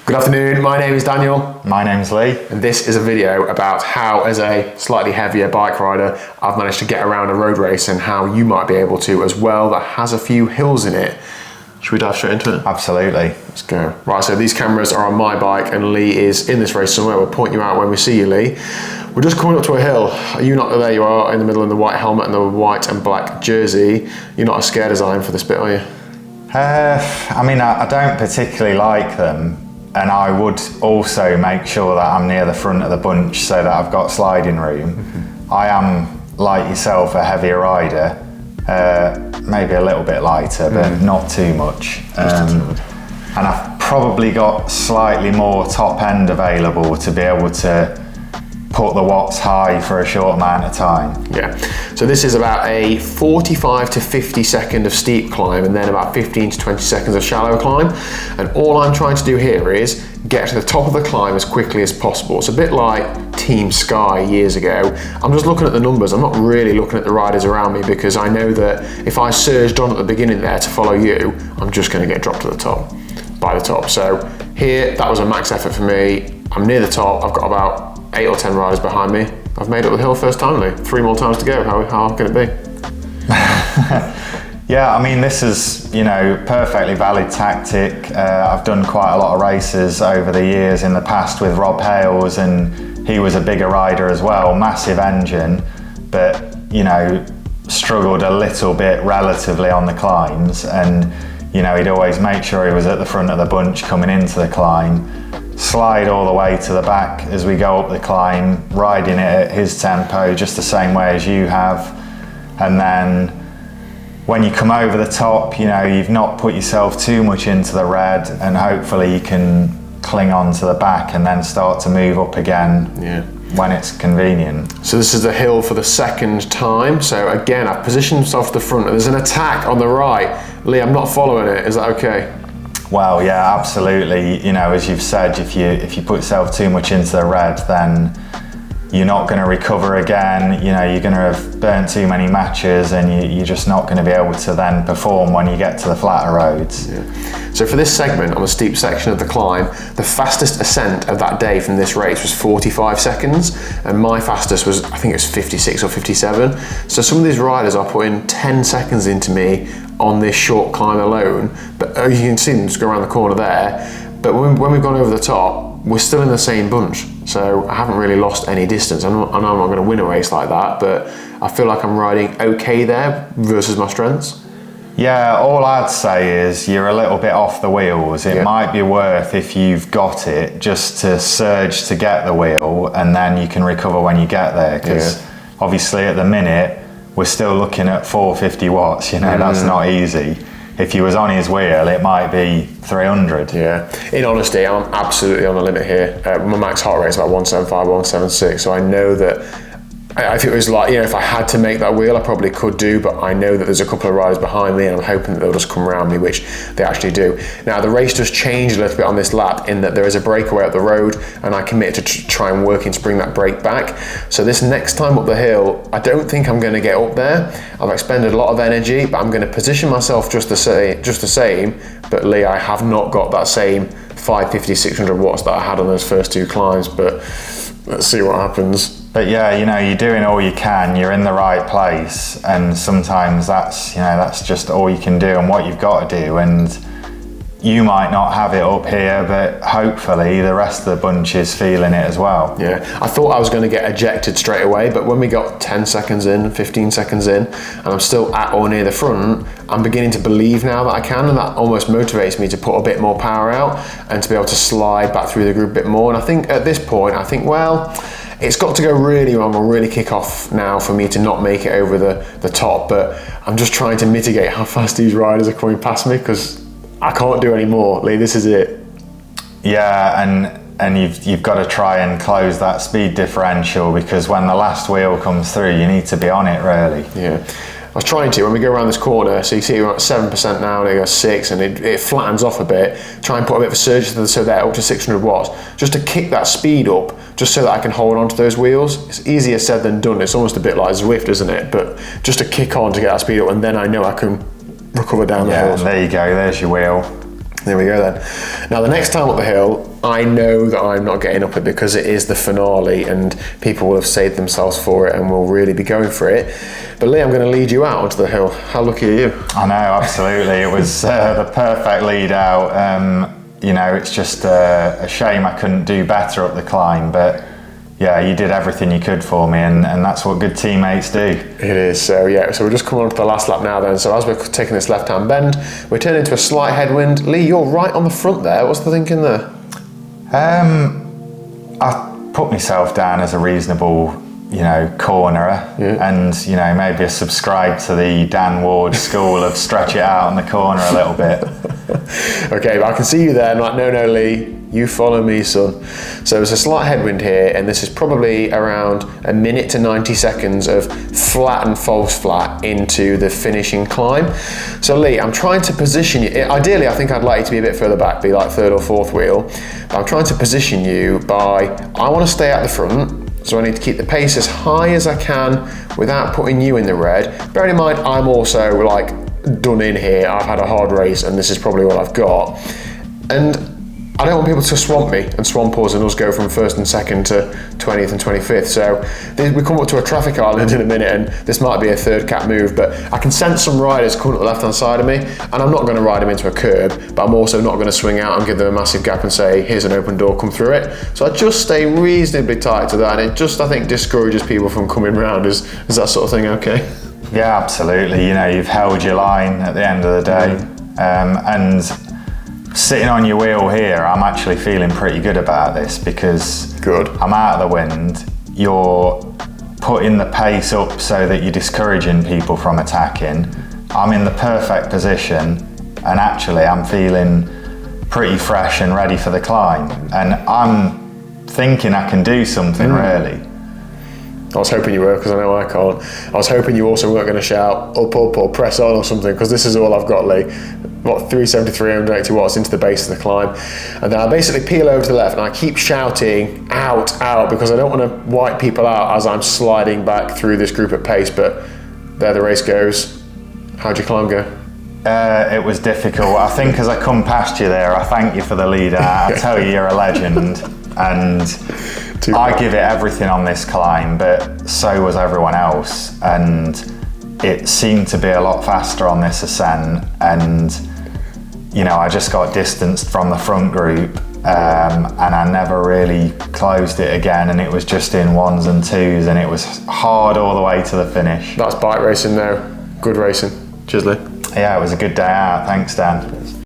Good afternoon, my name is Daniel. My name's Lee. And this is a video about how, as a slightly heavier bike rider, I've managed to get around a road race and how you might be able to as well, that has a few hills in it. Should we dive straight into it? Absolutely. Let's go. Right, so these cameras are on my bike and Lee is in this race somewhere. We'll point you out when we see you, Lee. We're just coming up to a hill. Are you not? There you are, in the middle in the white helmet and the white and black jersey. You're not as scared as I am for this bit, are you? I don't particularly like them. And I would also make sure that I'm near the front of the bunch so that I've got sliding room. Mm-hmm. I am, like yourself, a heavier rider, maybe a little bit lighter, but not too much. And I've probably got slightly more top end available to be able to put the watts high for a short amount of time. Yeah, so this is about a 45 to 50 second of steep climb and then about 15 to 20 seconds of shallow climb. And all I'm trying to do here is get to the top of the climb as quickly as possible. It's a bit like Team Sky years ago. I'm just looking at the numbers. I'm not really looking at the riders around me because I know that if I surged on at the beginning there to follow you, I'm just going to get dropped to the top, by the top. So here, that was a max effort for me. I'm near the top. I've got about 8 or 10 riders behind me. I've made it up the hill first time, Lee. 3 more times to go. How hard can it be? Yeah, I mean, this is, perfectly valid tactic. I've done quite a lot of races over the years in the past with Rob Hales, and he was a bigger rider as well, massive engine, but, struggled a little bit relatively on the climbs. And, he'd always make sure he was at the front of the bunch coming into the climb, slide all the way to the back as we go up the climb, riding it at his tempo, just the same way as you have. And then when you come over the top, you've not put yourself too much into the red, and hopefully you can cling on to the back and then start to move up again when it's convenient. So this is the hill for the second time. So again, I've positioned myself to the front and there's an attack on the right. Lee, I'm not following it. Is that okay? Well, yeah, absolutely. As you've said, if you put yourself too much into the red, then you're not going to recover again. You're going to have burnt too many matches, and you're just not going to be able to then perform when you get to the flatter roads. Yeah. So for this segment on the steep section of the climb, the fastest ascent of that day from this race was 45 seconds, and my fastest was, I think it was 56 or 57. So some of these riders are putting 10 seconds into me on this short climb alone, but you can see them just go around the corner there. But when we've gone over the top, we're still in the same bunch. So I haven't really lost any distance. I know I'm not going to win a race like that, but I feel like I'm riding okay there versus my strengths. Yeah, all I'd say is you're a little bit off the wheels. It might be worth, if you've got it, just to surge to get the wheel, and then you can recover when you get there. Because obviously at the minute, we're still looking at 450 watts, that's not easy. If you was on his wheel, it might be 300. Yeah, in honesty, I'm absolutely on the limit here. My max heart rate is about 175, 176, so I know that if it was like, if I had to make that wheel, I probably could do, but I know that there's a couple of riders behind me and I'm hoping that they'll just come around me, which they actually do. Now, the race does change a little bit on this lap in that there is a breakaway up the road and I commit to try and working to bring that break back. So this next time up the hill, I don't think I'm going to get up there. I've expended a lot of energy, but I'm going to position myself just the same. But Lee, I have not got that same 550, 600 watts that I had on those first 2 climbs, but let's see what happens. But yeah, you're doing all you can, you're in the right place, and sometimes that's just all you can do and what you've got to do. And you might not have it up here, but hopefully the rest of the bunch is feeling it as well. Yeah, I thought I was going to get ejected straight away, but when we got 10 seconds in, 15 seconds in, and I'm still at or near the front, I'm beginning to believe now that I can, and that almost motivates me to put a bit more power out and to be able to slide back through the group a bit more. And I think at this point, well, it's got to go really wrong or really kick off now for me to not make it over the top, but I'm just trying to mitigate how fast these riders are coming past me because I can't do any more. Lee, this is it. Yeah, and you've got to try and close that speed differential, because when the last wheel comes through, you need to be on it really. Yeah. I was trying to, when we go around this corner, so you see we're at 7% now and it goes 6 and it flattens off a bit, try and put a bit of a surge so they're up to 600 watts, just to kick that speed up, just so that I can hold on to those wheels. It's easier said than done. It's almost a bit like Zwift, isn't it? But just to kick on to get that speed up, and then I know I can recover down the hills. There you go, there's your wheel. There we go then. Now the next time up the hill, I know that I'm not getting up it because it is the finale and people will have saved themselves for it and will really be going for it. But Lee, I'm going to lead you out onto the hill. How lucky are you? I know, absolutely. It was the perfect lead out. You know, it's just a shame I couldn't do better up the climb, but yeah, you did everything you could for me, and that's what good teammates do. It is. So yeah, so we're just coming on to the last lap now then. So as we're taking this left-hand bend, we're turning into a slight headwind. Lee, you're right on the front there. What's the thinking there? I put myself down as a reasonable, you know, cornerer, and, you know, maybe a subscribe to the Dan Ward school of stretch it out in the corner a little bit. Okay, but I can see you there. I'm like, no, Lee, you follow me, son. So there's a slight headwind here, and this is probably around a minute to 90 seconds of flat and false flat into the finishing climb. So Lee, I'm trying to position you. Ideally, I think I'd like you to be a bit further back, be like third or fourth wheel. But I'm trying to position you by, I want to stay at the front. So I need to keep the pace as high as I can without putting you in the red. Bearing in mind, I'm also like done in here. I've had a hard race and this is probably all I've got. And I don't want people to swamp me and swamp us and us go from first and second to 20th and 25th. So we come up to a traffic island in a minute and this might be a third cap move, but I can sense some riders coming up the left-hand side of me and I'm not going to ride them into a curb, but I'm also not going to swing out and give them a massive gap and say, here's an open door, come through it. So I just stay reasonably tight to that and it just, I think, discourages people from coming round. Is that sort of thing okay? Yeah, absolutely. You know, you've held your line at the end of the day. And sitting on your wheel here, I'm actually feeling pretty good about this because I'm out of the wind. You're putting the pace up so that you're discouraging people from attacking. I'm in the perfect position and actually I'm feeling pretty fresh and ready for the climb. And I'm thinking I can do something really. I was hoping you were, because I know I can't. I was hoping you also weren't going to shout up or press on or something, because this is all I've got, Lee. What, 373, 180 watts into the base of the climb. And then I basically peel over to the left and I keep shouting out, because I don't want to wipe people out as I'm sliding back through this group at pace, but there the race goes. How'd your climb go? It was difficult. I think as I come past you there, I thank you for the lead out. I tell you, you're a legend. And I give it everything on this climb, but so was everyone else. And it seemed to be a lot faster on this ascent. And, you know, I just got distanced from the front group and I never really closed it again. And it was just in ones and twos and it was hard all the way to the finish. That's bike racing though. Good racing. Cheers, Lee. Yeah, it was a good day out. Thanks, Dan.